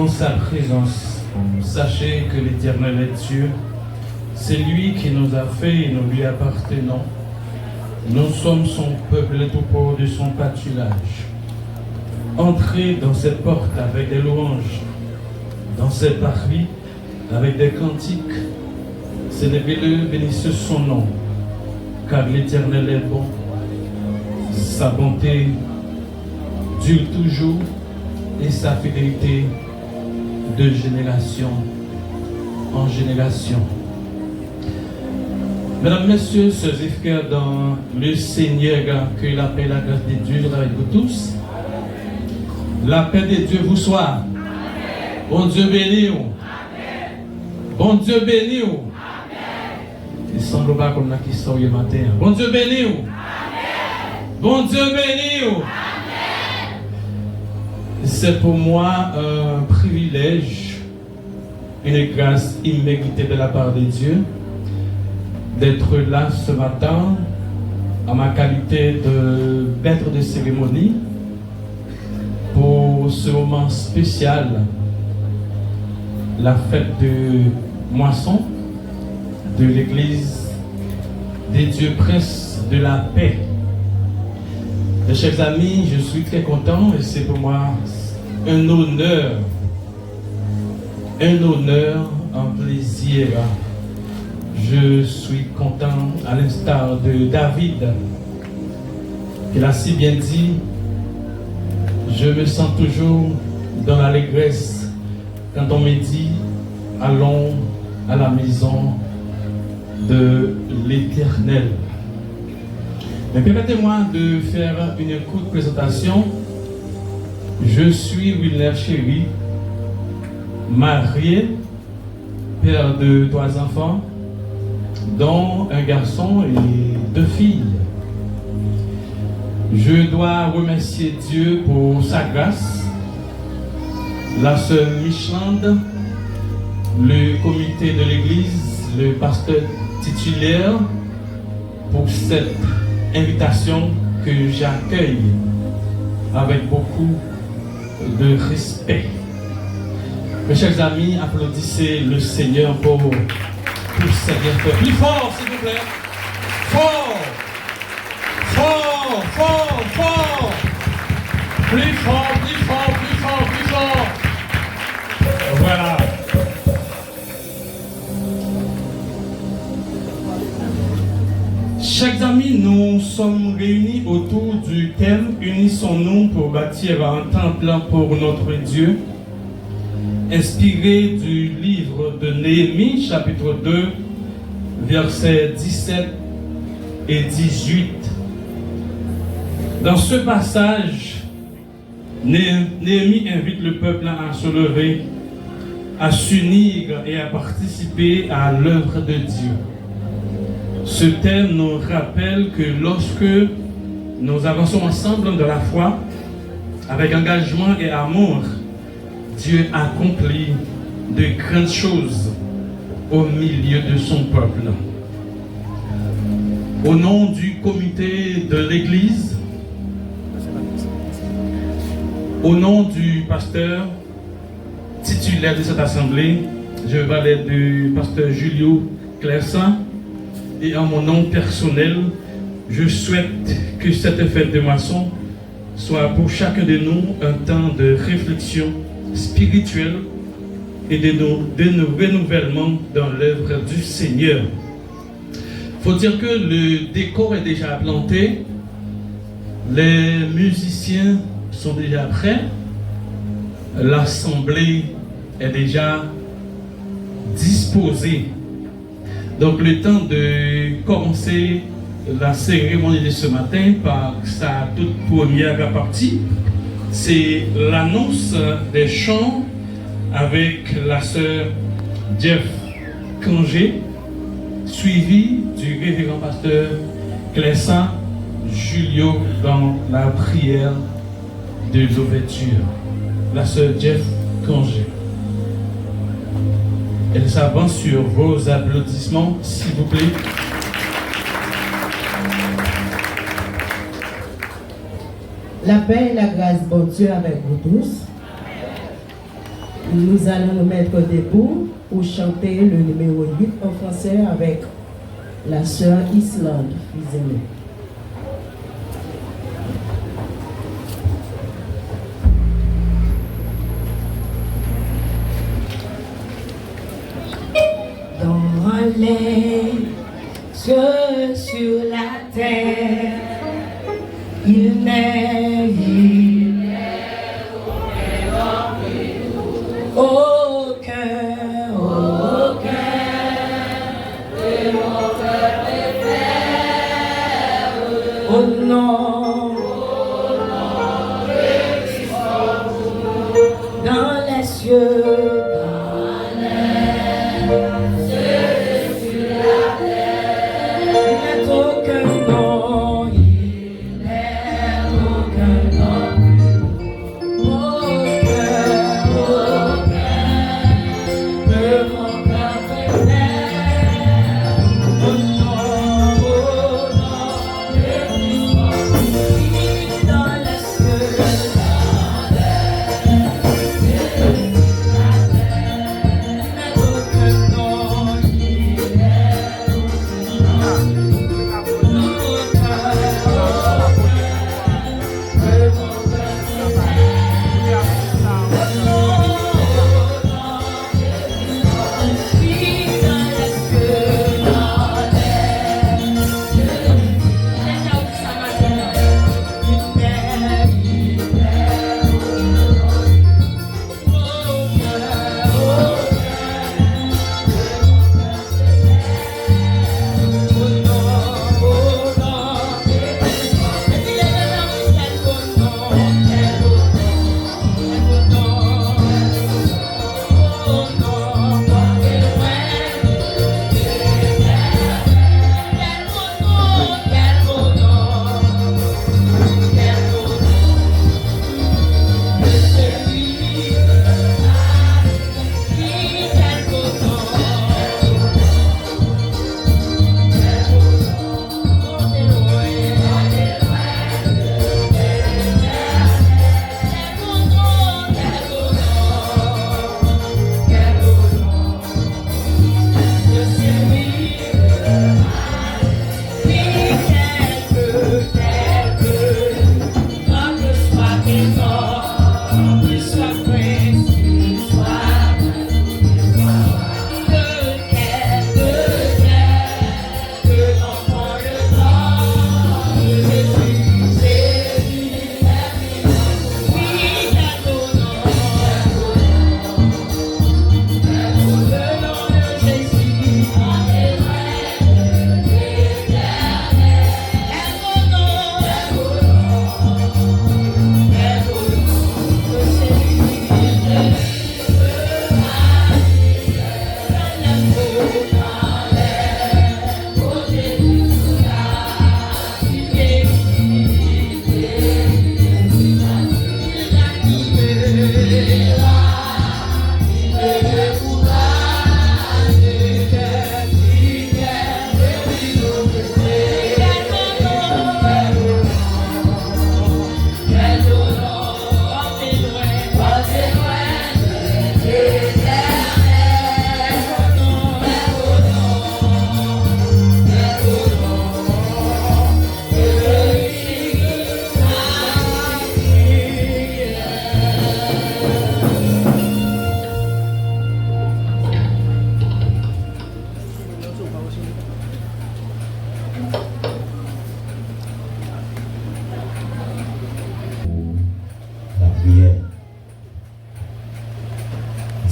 en sa présence. Sachez que l'Éternel est Dieu. C'est lui qui nous a fait et nous lui appartenons. Nous sommes son peuple, le troupeau de son pâturage. Entrez dans cette porte avec des louanges, dans cette parvis avec des cantiques. Célébrez-le, bénissez son nom, car l'Éternel est bon. Sa bonté dure toujours et sa fidélité de génération en génération. Mesdames, Messieurs, sœurs et frères dans le Seigneur, que la paix et la grâce de Dieu soit avec vous tous. La paix de Dieu vous soit. Amen. Bon Dieu béni. Amen. Bon Dieu béni. Amen. Il ne semble pas qu'on a qui sort le matin. Bon Dieu béni. Amen. Bon Dieu béni. Amen. C'est pour moi un privilège, une grâce imméritée de la part de Dieu, d'être là ce matin en ma qualité de maître de cérémonie pour ce moment spécial, la fête de moisson de l'église des dieux princes de la paix. Mes chers amis, je suis très content et c'est pour moi un honneur, un plaisir. Je suis content, à l'instar de David, qui l'a si bien dit, je me sens toujours dans l'allégresse quand on me dit allons à la maison de l'Éternel. Mais permettez-moi de faire une courte présentation. Je suis Wilner Chéri, marié, père de 3 enfants, dont un garçon et 2 filles. Je dois remercier Dieu pour sa grâce, la sœur Michelande, le comité de l'église, le pasteur titulaire, pour cette invitation que j'accueille avec beaucoup de respect. Mes chers amis, applaudissez le Seigneur pour ses bienfaits. Plus fort, s'il vous plaît. Fort. Fort, fort, fort. Plus fort, plus fort, plus fort, plus fort. Voilà. Chers amis, nous sommes réunis autour du thème « Unissons-nous pour bâtir un temple pour notre Dieu », inspiré du livre de Néhémie, chapitre 2, versets 17 et 18. Dans ce passage, Néhémie invite le peuple à se lever, à s'unir et à participer à l'œuvre de Dieu. Ce thème nous rappelle que lorsque nous avançons ensemble dans la foi, avec engagement et amour, Dieu accomplit de grandes choses au milieu de son peuple. Au nom du comité de l'église, au nom du pasteur titulaire de cette assemblée, je vais parler du pasteur Julio Clersan, et en mon nom personnel, je souhaite que cette fête de moisson soit pour chacun de nous un temps de réflexion spirituelle et de nos renouvellements dans l'œuvre du Seigneur. Il faut dire que le décor est déjà planté, les musiciens sont déjà prêts, l'assemblée est déjà disposée. Donc le temps de commencer la cérémonie de ce matin par sa toute première partie, c'est l'annonce des chants avec la sœur Jeff Congé, suivi du révérend pasteur Clersan Julio dans la prière de l'ouverture. La sœur Jeff Congé. Elle s'avance sur vos applaudissements, s'il vous plaît. La paix et la grâce, bon Dieu, avec vous tous. Nous allons nous mettre debout pour chanter le numéro 8 en français avec la sœur Islande Fils-Aimé. Dans les cieux sur la terre, il n'est aucun de mon peuple frère. Oh non, dans les cieux.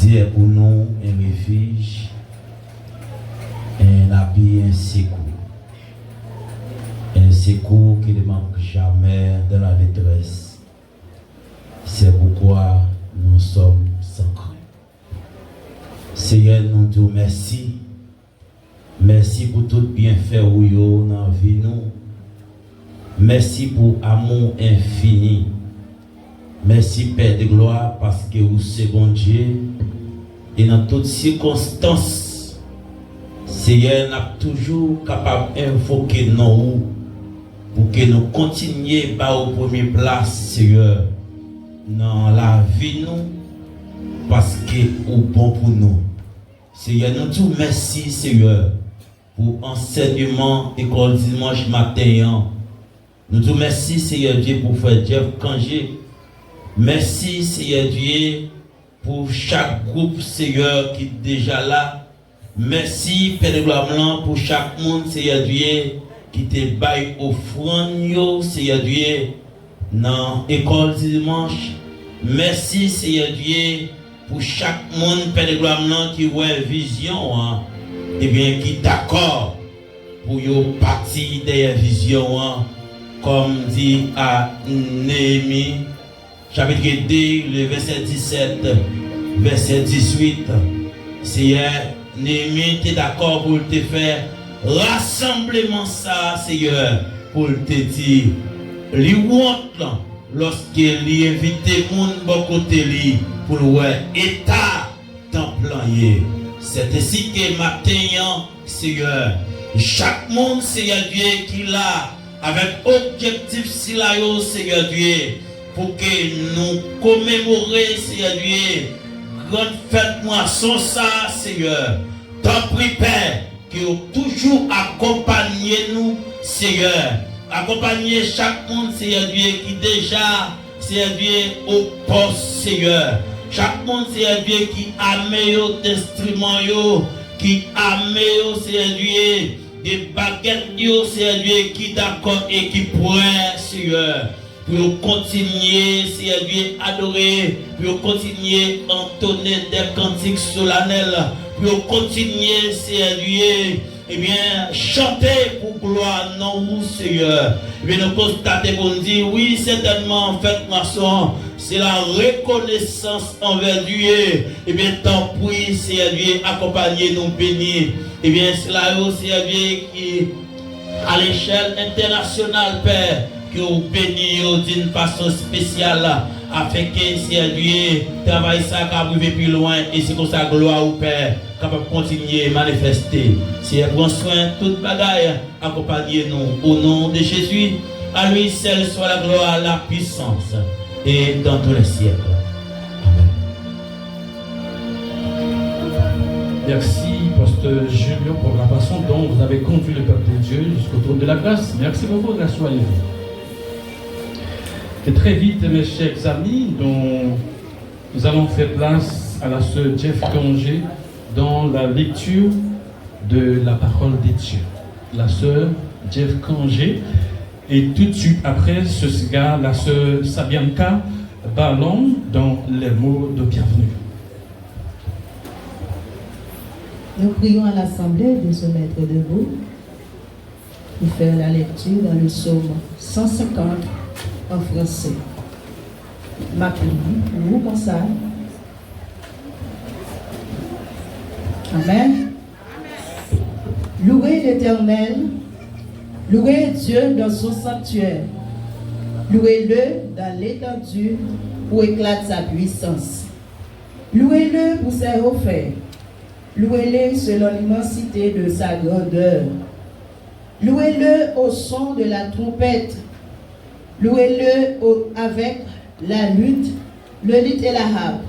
Dieu est pour nous un refuge, un appui, un secours. Un secours qui ne manque jamais dans la détresse. C'est pourquoi nous sommes sans crainte. Seigneur, nous te remercions. Merci pour tout bienfait ou yo dans la vie nous. Merci pour amour infini. Merci Père de gloire parce que vous c'est bon Dieu. Et dans toutes circonstances, Seigneur n'a toujours capable d'invoquer nous pour que nous continuions par au premier place, Seigneur, dans la vie nous parce que au bon pour nous. Seigneur, nous tout merci, Seigneur, pour enseignement école dimanche matin. Nous tout merci, Seigneur Dieu, pour frère Jeff Kangé. Merci, Seigneur Dieu, pour chaque groupe, Seigneur, qui est déjà là. Merci, Père de Gloire Blanc, pour chaque monde, Seigneur Dieu, qui te baille offrande, Seigneur Dieu, dans l'école dimanche. Merci, Seigneur Dieu, pour chaque monde, Père de Gloire Blanc, qui voit vision, et bien, qui est d'accord pour y partir des visions, comme dit à Néhémie, chapitre 2, le verset 17, verset 18. Seigneur, Néhémie, tu es d'accord pour te faire rassemblement ça, Seigneur, pour te dire, lui honte lorsqu'il invite le monde bon côté lui pour le état d'employé. C'est ainsi que matin, Seigneur, chaque monde, Seigneur Dieu, qui l'a avec objectif, Seigneur Dieu, pour que nous commémorions, Seigneur Dieu, grande fête moisson ça, Seigneur. T'en prie, Père, que vous toujours accompagnez nous, Seigneur. Accompagnez chaque monde, Seigneur Dieu, qui déjà, Seigneur Dieu, au poste, Seigneur. Chaque monde, Seigneur Dieu, qui améliore d'instruments, qui améliore, Seigneur Dieu, des baguettes, Seigneur Dieu, qui d'accord et qui pourrait, Seigneur. Pour continuer, Seigneur Dieu, adorer, pour continuer, entonner des cantiques solennels, pour continuer, Seigneur Dieu, eh bien, chanter pour gloire, non, vous, Seigneur. Eh bien, nous constatons qu'on dit, oui, certainement, en fait, maçon, c'est la reconnaissance envers Dieu. Eh bien, tant pis, Seigneur Dieu, accompagnez-nous, bénis. Eh bien, c'est là, Seigneur Dieu, qui, à l'échelle internationale, Père, que vous bénissez d'une façon spéciale afin que Seigneur Dieu travaille ça arriver plus loin et c'est comme ça gloire au Père capable de continuer à manifester. Seigneur, prends soin de toute bagaille, accompagnez-nous au nom de Jésus. À lui seul soit la gloire, la puissance et dans tous les siècles. Amen. Merci, Pasteur Julio, pour la façon dont vous avez conduit le peuple de Dieu jusqu'au trône de la grâce. Merci beaucoup, grâce soyez vous. Et très vite, mes chers amis, nous allons faire place à la sœur Jeff Kangé dans la lecture de la parole de Dieu. La sœur Jeff Kangé. Et tout de suite après, ce sera la sœur Sabianka Ballon dans les mots de bienvenue. Nous prions à l'Assemblée de se mettre debout pour faire la lecture dans le psaume 150 en français. Ma prière, vous pensez. Amen. Louez l'Éternel, louez Dieu dans son sanctuaire, louez-le dans l'étendue où éclate sa puissance, louez-le pour ses hauts faits. Louez-le selon l'immensité de sa grandeur. Louez-le au son de la trompette. Louez-le avec la lutte, le luth et la harpe.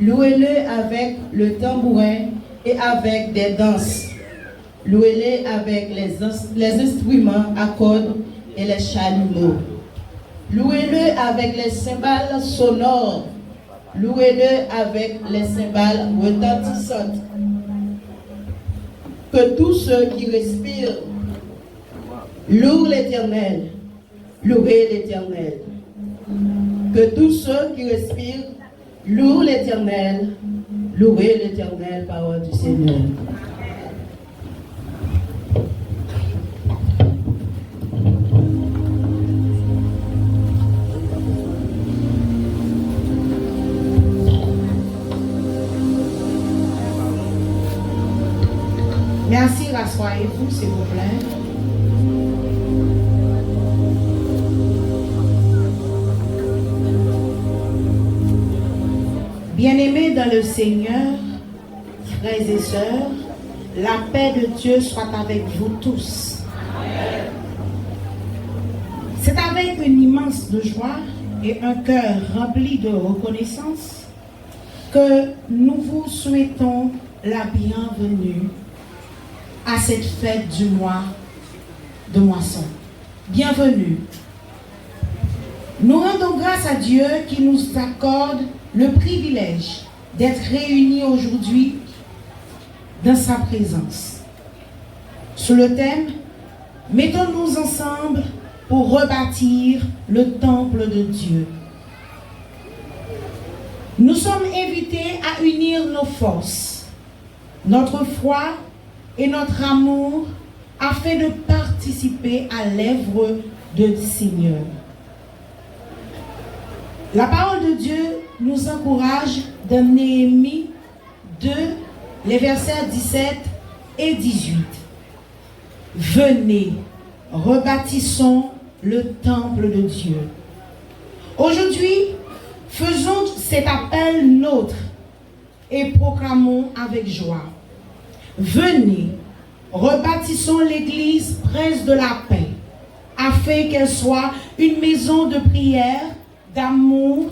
Louez-le avec le tambourin et avec des danses. Louez-le avec les instruments à cordes et les chalumeaux. Louez-le avec les cymbales sonores. Louez-le avec les cymbales retentissantes. Que tous ceux qui respirent louent l'Éternel. Louez l'Éternel. Que tous ceux qui respirent louent l'Éternel. Louez l'Éternel, parole du Seigneur. Merci, rassoyez-vous, s'il vous plaît. Bien-aimés dans le Seigneur, frères et sœurs, la paix de Dieu soit avec vous tous. C'est avec une immense joie et un cœur rempli de reconnaissance que nous vous souhaitons la bienvenue à cette fête du mois de moisson. Bienvenue. Nous rendons grâce à Dieu qui nous accorde le privilège d'être réunis aujourd'hui dans sa présence. Sous le thème « Mettons-nous ensemble pour rebâtir le temple de Dieu ». Nous sommes invités à unir nos forces, notre foi et notre amour afin de participer à l'œuvre du Seigneur. La parole de Dieu nous encourage dans Néhémie 2, les versets 17 et 18. Venez, rebâtissons le temple de Dieu. Aujourd'hui, faisons cet appel nôtre et proclamons avec joie. Venez, rebâtissons l'église prince de la paix, afin qu'elle soit une maison de prière, d'amour,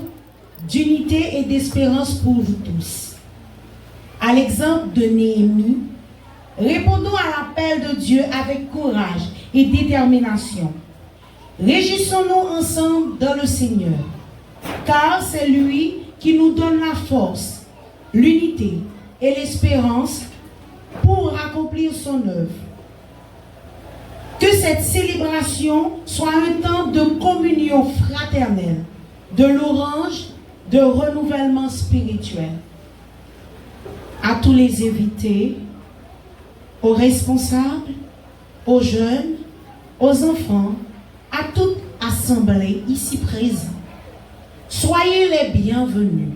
d'unité et d'espérance pour vous tous. À l'exemple de Néhémie, répondons à l'appel de Dieu avec courage et détermination. Réjouissons-nous ensemble dans le Seigneur, car c'est lui qui nous donne la force, l'unité et l'espérance pour accomplir son œuvre. Que cette célébration soit un temps de communion fraternelle, de louange, de renouvellement spirituel. À tous les invités, aux responsables, aux jeunes, aux enfants, à toute assemblée ici présente, soyez les bienvenus.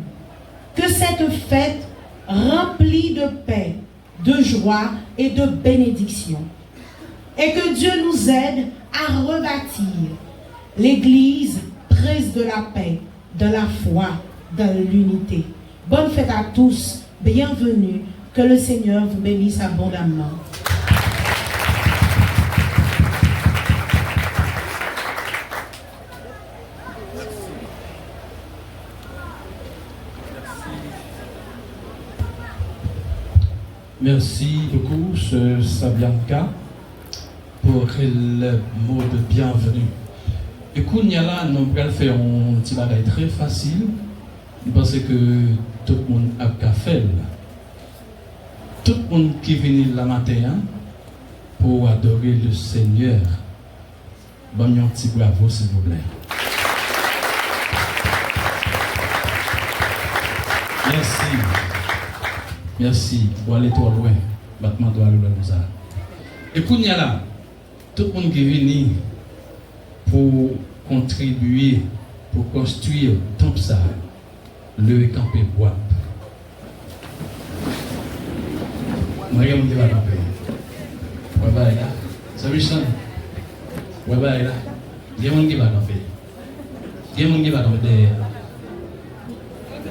Que cette fête remplie de paix, de joie et de bénédiction. Et que Dieu nous aide à rebâtir l'Église prise de la paix, de la foi, de l'unité. Bonne fête à tous, bienvenue, que le Seigneur vous bénisse abondamment. Merci beaucoup, Sœur Sabianka, pour le mot de bienvenue. Écoute, là, nous allons faire un petit bagage très facile, parce que tout le monde a qu'à faire. Tout le monde qui vient là matin pour adorer le Seigneur, bon, un petit bravo, s'il vous plaît. Merci. Merci. Bon, allez toi loin. Battement doit aller comme ça. Écoute, là, tout le monde qui vient pour contribuer, pour construire tout ça, le campé bois. Maria on va camper. Ouais, bah, là. Ça veut dire ouais, bah, là. Il y a un monde qui va camper. Il y a un monde qui va camper.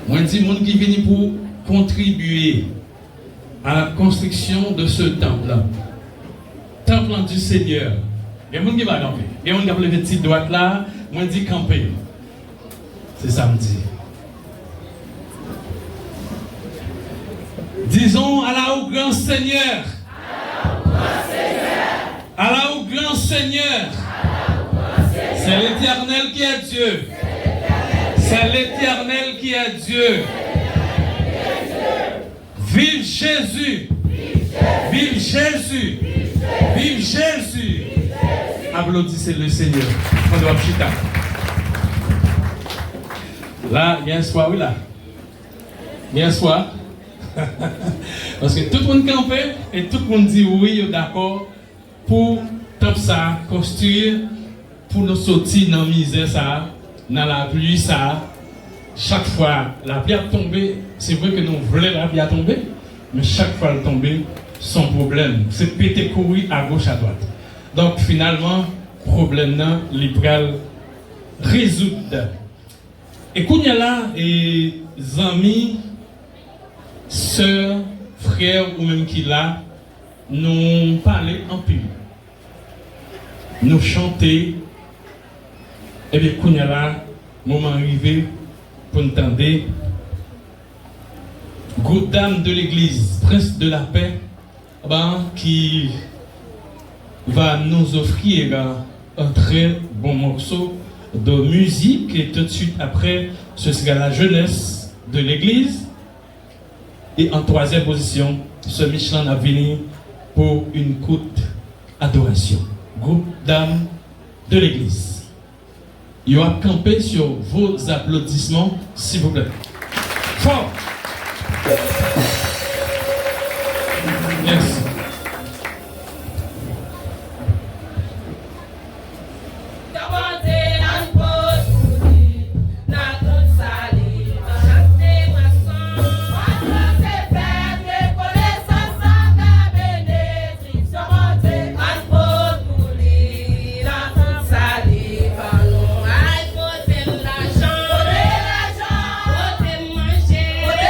Moi, je dis, le monde qui vient pour contribuer à la construction de ce temple-là. Temple du Seigneur. Il y a un monde qui va camper. Il y a un monde qui a levé petite droite là. Moi, je dis camper. C'est samedi. Disons à la au grand Seigneur. À la au grand Seigneur. C'est l'Éternel qui est Dieu. C'est l'Éternel qui est Dieu. Vive Jésus. Vive Jésus. Vive Jésus. Applaudissez le Seigneur. On doit chita. Là, il y a un soir, oui là. Il y a un soir. Parce que tout le monde campait et tout le monde dit oui, d'accord, pour top ça, construire, pour nous sortir dans la misère, ça, dans la pluie, ça. Chaque fois, la pluie a tombé, c'est vrai que nous voulons la pluie a tombé, mais chaque fois elle tombée, son problème, c'est péter courir à gauche, à droite. Donc finalement, problème là, libéral résoudre. Et qu'on y a là, et amis, sœurs, frères ou même qui là, nous parler en pile. Nous chanter, et bien qu'on y a là, moment arrivé pour nous tendre groupe dames de l'église, Prince de la Paix, qui va nous offrir un très bon morceau de musique. Et tout de suite après, ce sera la jeunesse de l'église. Et en troisième position, ce Michelin a venu pour une courte adoration. Groupe dames de l'église. Il va camper sur vos applaudissements, s'il vous plaît. Fort! Merci. Manger.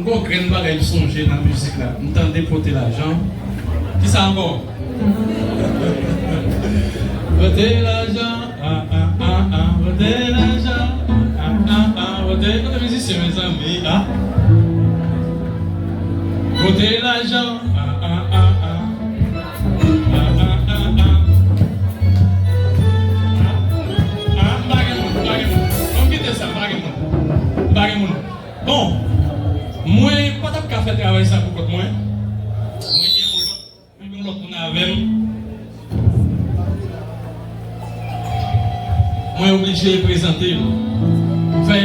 Encore graine bagaille songer dans la musique là. Nous t'en dépoter l'argent. Qui ça encore? Votez l'argent, votez l'argent, votez les musiciens mes amis, votez l'argent, bon, moi, pas de café travail ça pour moi. Moi, l'autre avec moi obligé de présenter. Faire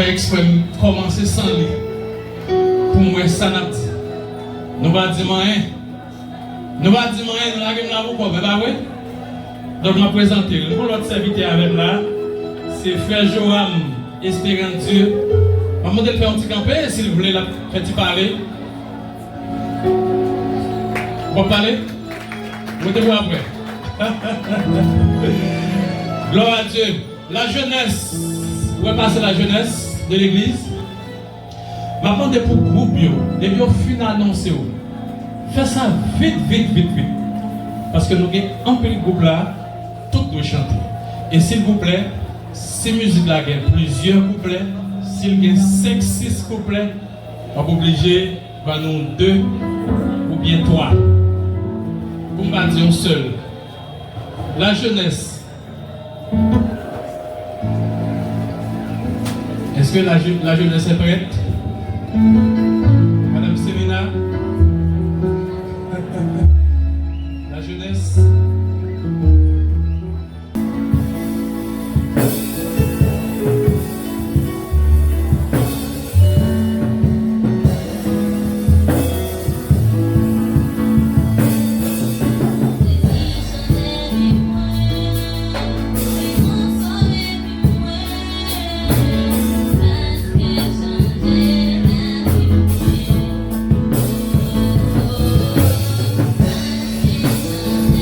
exprès, commencer sans lui. Pour moi, ça n'a pas. Nous ne va dire rien. Nous ne va dire rien, nous la pourquoi, mais pas vrai. Donc, je vais présenter. Pour l'autre serviteur avec là, c'est Frère Joram Espérantieux. Je vais demander de faire un petit campé, s'il vous plaît, faites-y parler. Vous parler? Vous êtes après. Gloire à Dieu. La jeunesse, où est passée la jeunesse de l'église? Maintenant, pour le groupe, les bio fin annoncé. Faites ça vite. Parce que nous avons un peu de groupe là, tout doit chanter. Et s'il vous plaît, ces musiques-là, il y a plusieurs couplets. S'il y a 5-6 couplets, on est obligé de nous 2 ou bien 3. Pour ne pas dire seul. La jeunesse. Est-ce que la jeunesse est prête? Madame Sémina? La jeunesse?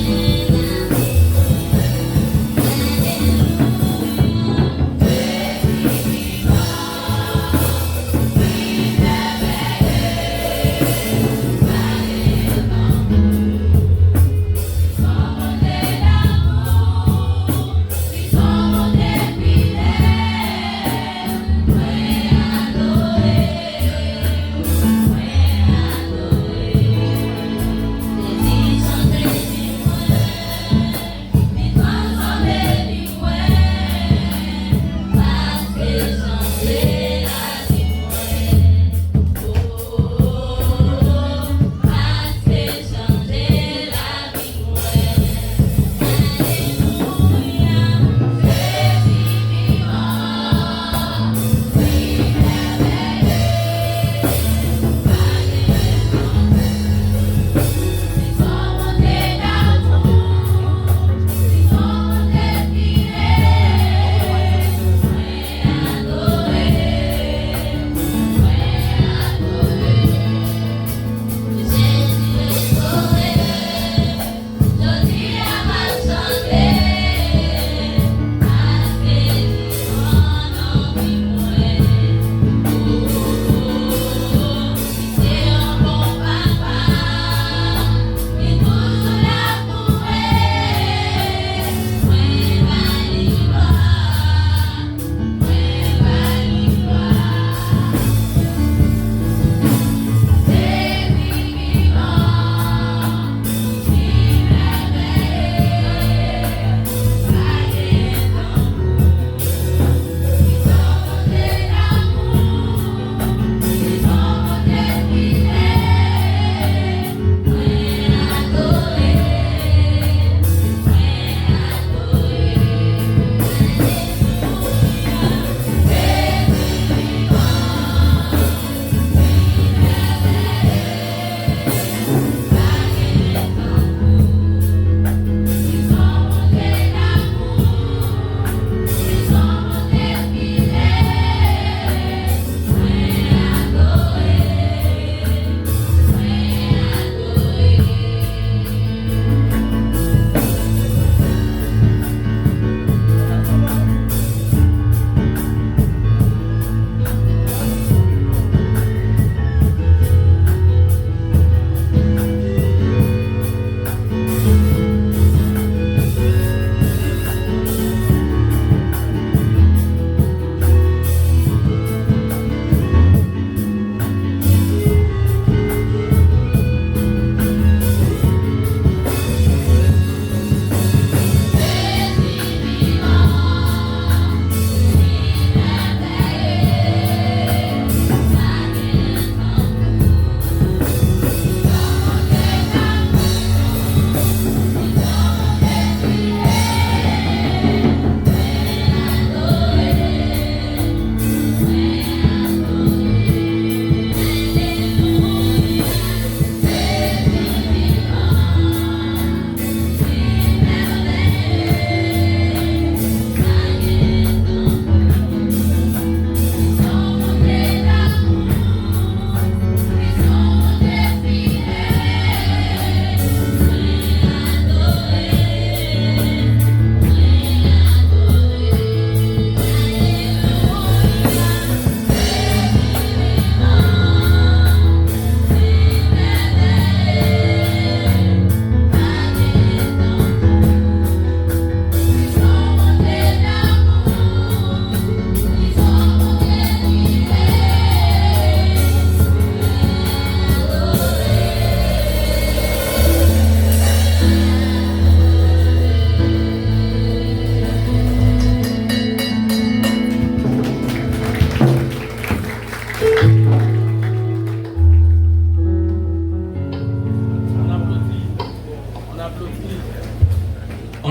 Yeah.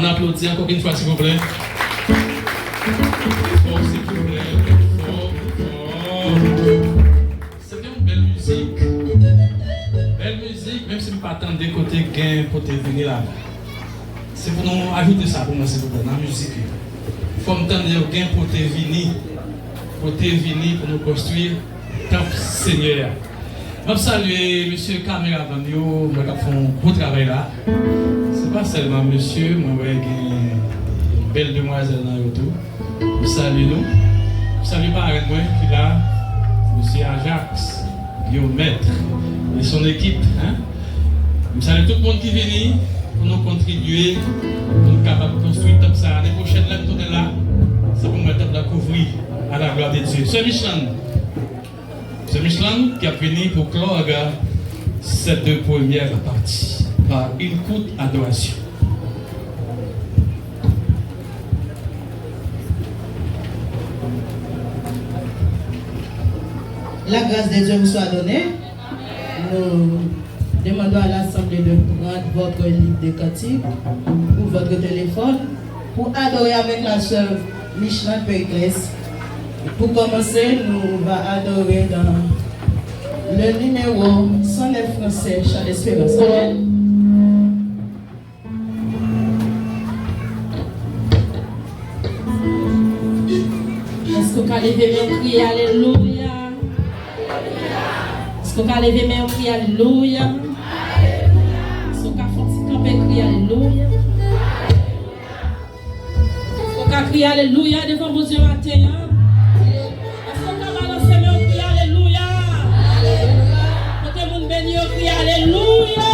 On applaudit encore une fois, s'il vous plaît. Fort, s'il vous plaît. C'était une belle musique. Belle musique, même si je ne pas attendre des côtés gain pour te venir là. C'est pour nous ajouter ça pour moi, s'il vous plaît, dans la musique. Il faut me tendre gain pour te venir. Pour nous construire. Tant Seigneur. Je salue M. Caméra Vandio, qui fait un beau travail là. Ce n'est pas seulement monsieur, moi, une belle demoiselle dans le tout. Je salue nous. Je salue par moi qui est là, M. Ajax, Guillaume Maître et son équipe. Hein? Je salue tout le monde qui vient pour nous contribuer, pour nous capables de construire comme ça. L'année prochaine, là, tout est là. C'est pour mettre la couvrir à la gloire de Dieu. C'est Michelin qui a fini pour clore cette deux premières parties par une courte adoration. La grâce de Dieu vous soit donnée. Nous demandons à l'Assemblée de prendre votre livre de cantique ou votre téléphone pour adorer avec la sœur Michelin Périclès. Pour commencer, nous allons adorer dans le numéro 109 français, Chant d'Espérance. Est-ce qu'on peut lever mes crier Alléluia? Est-ce qu'on peut lever mes crier Alléluia? Est-ce qu'on peut camper crier Alléluia? Est-ce qu'on peut crier Alléluia devant vos yeux matin? Est-ce qu'on peut balancer mes crier Alléluia? Quand tout le monde bénit, crier Alléluia!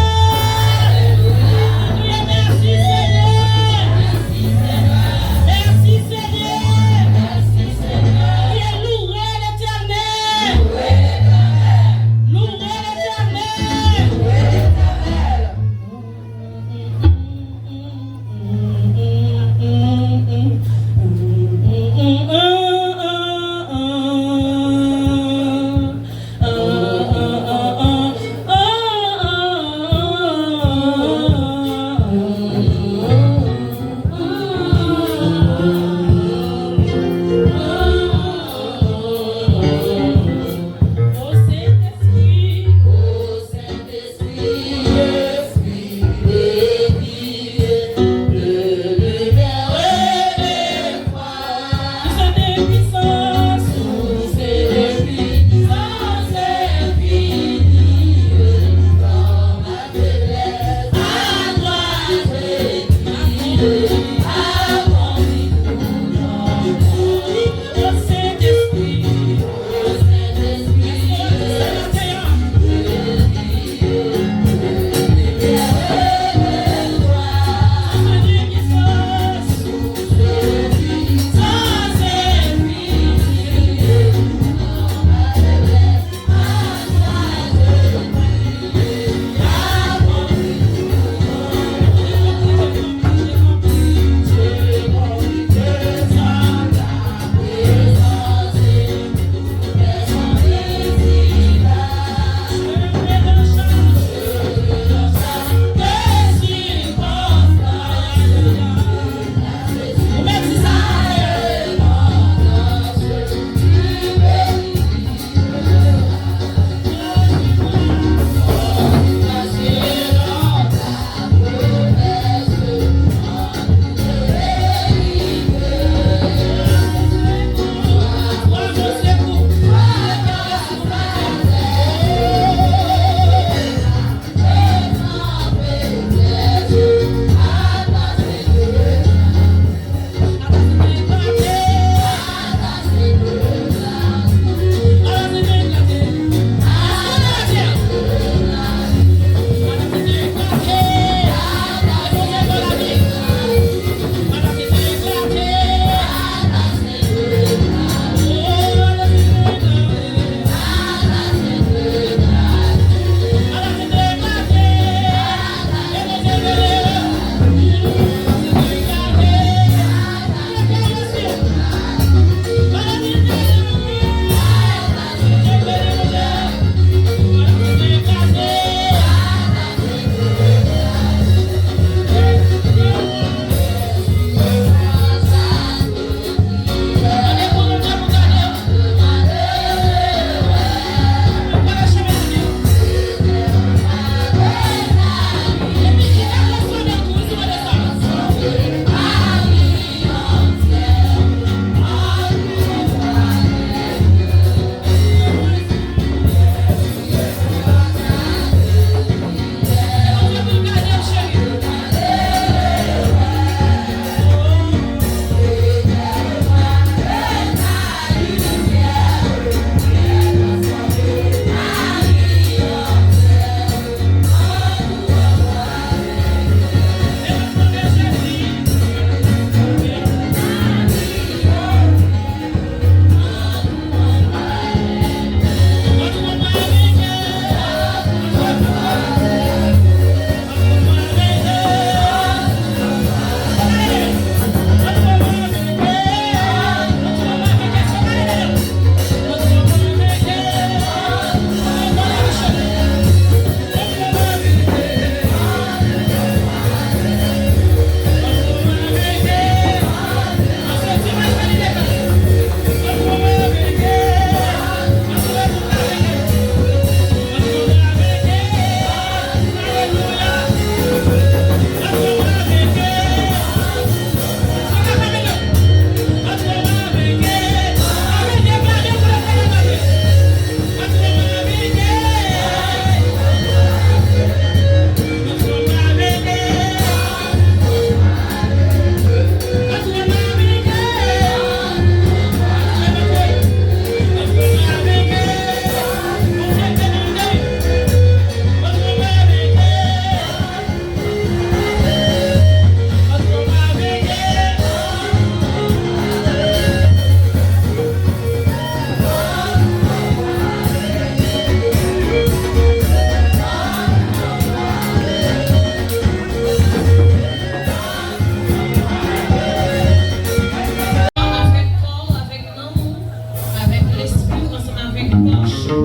ah,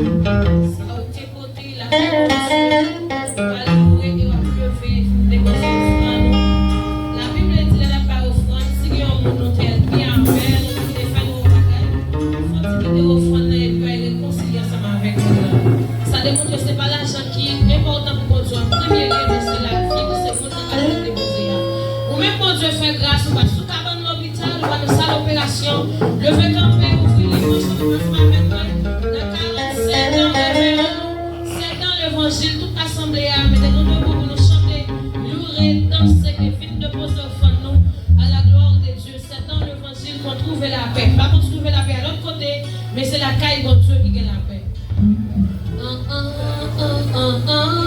ah, ah, ah, ah,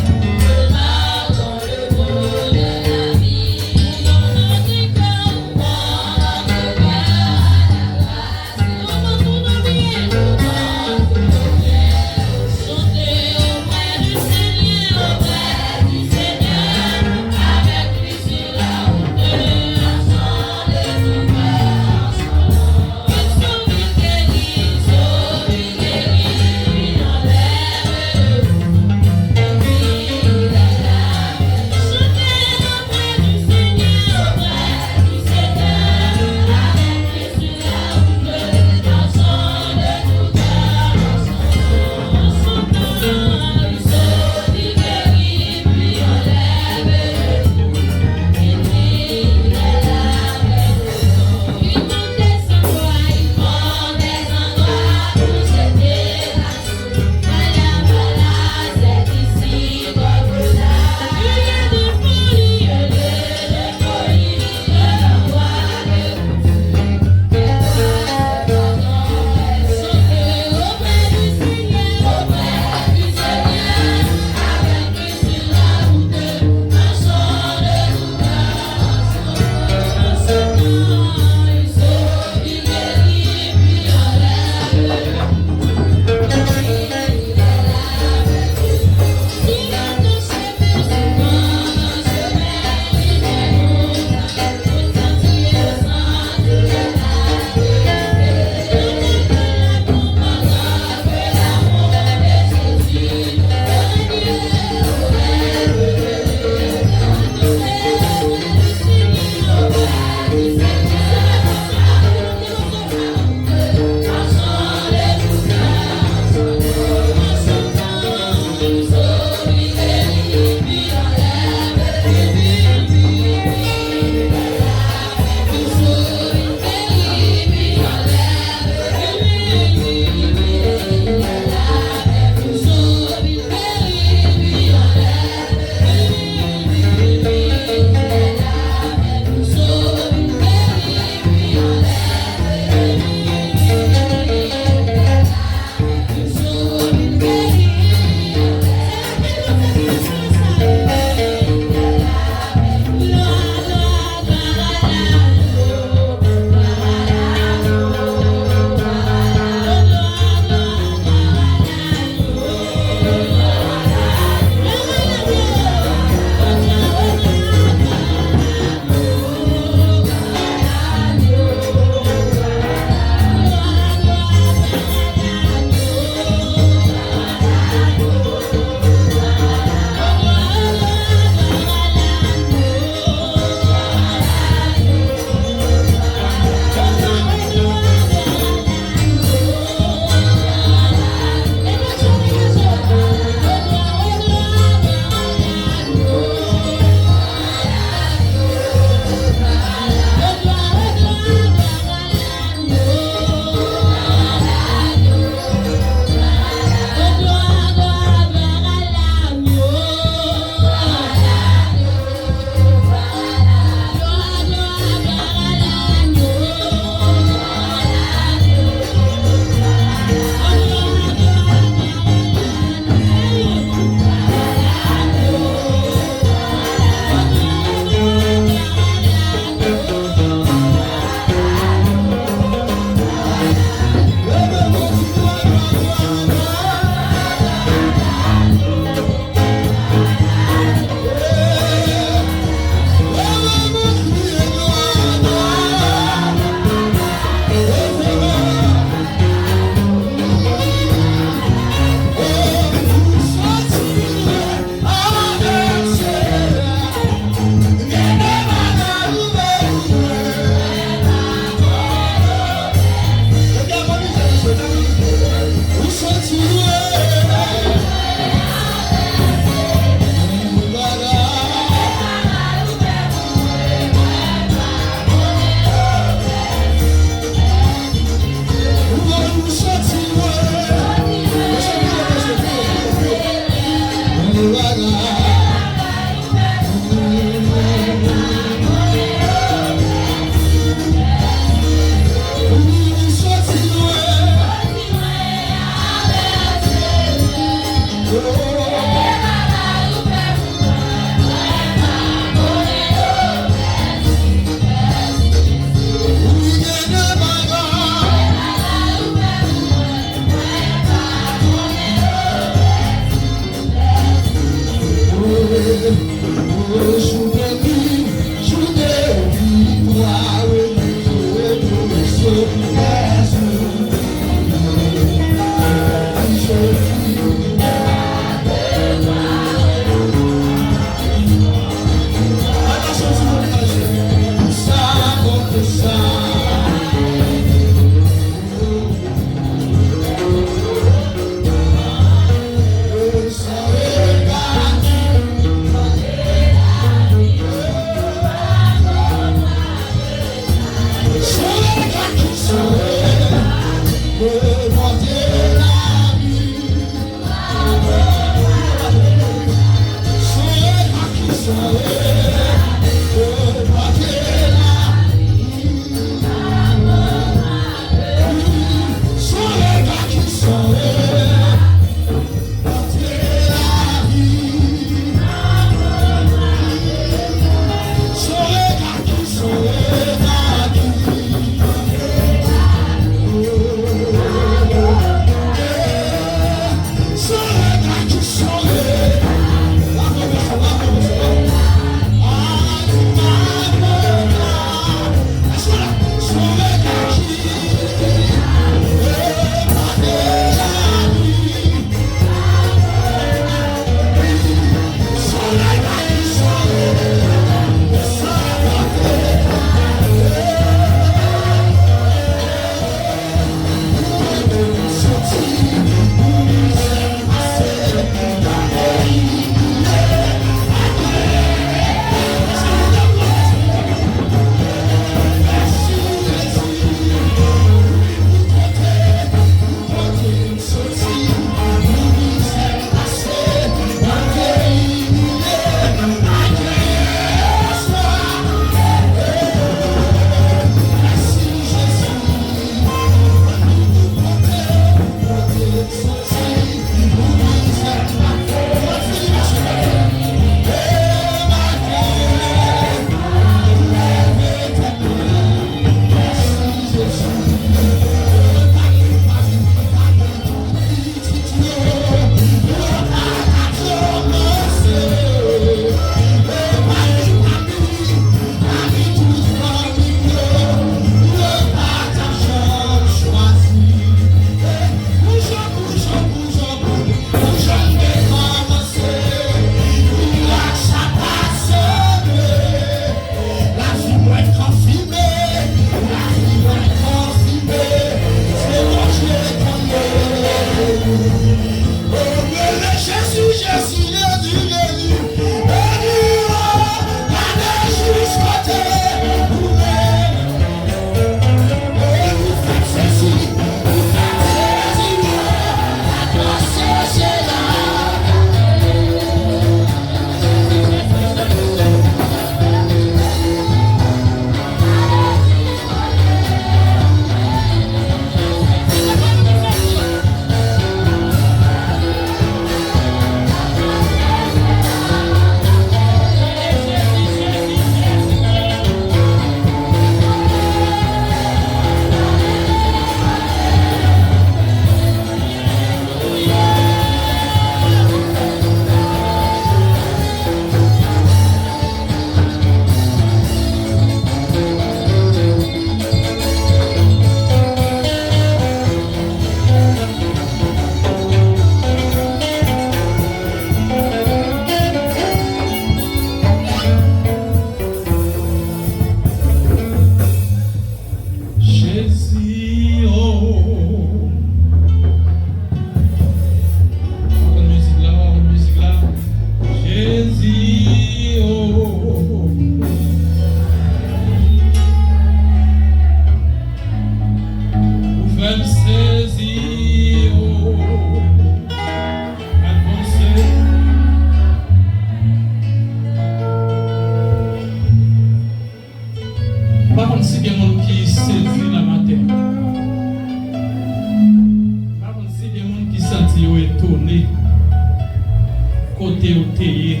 côté au théier,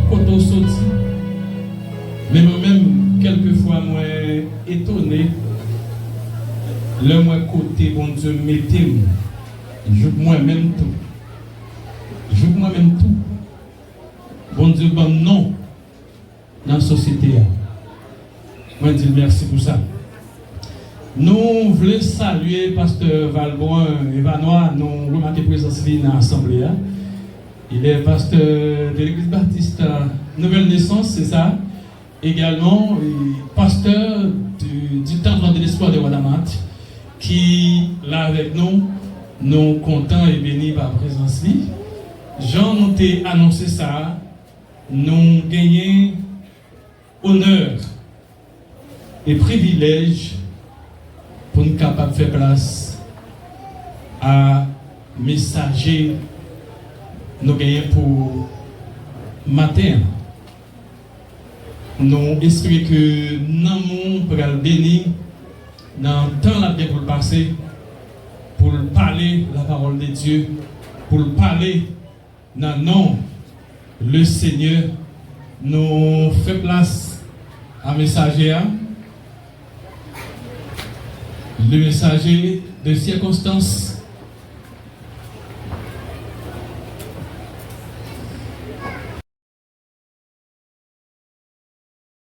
côté au sorti. Mais moi-même, quelquefois, moi étonné, le moi côté, bon Dieu, mettez moi-même tout. Je moi-même tout. Bon Dieu, bon non, dans la société. Moi, je dis merci pour ça. Nous voulons saluer Pasteur Valbrun Evanois, nous remarquons présence dans l'Assemblée. Il est pasteur de l'Église baptiste Nouvelle Naissance, c'est ça. Également, pasteur du Temple de l'Espoir de Wadamat, qui, là avec nous, nous contents et bénis par la présence. Jean nous a annoncé ça, nous gagnons honneur et privilège pour nous capables de faire place à messager nous gagnons pour matin. Nous espérons que nous pourrons bénir dans le temps là pour le passer, pour parler la parole de Dieu, pour parler dans le nom le Seigneur. Nous fait place à messager. Le messager de circonstance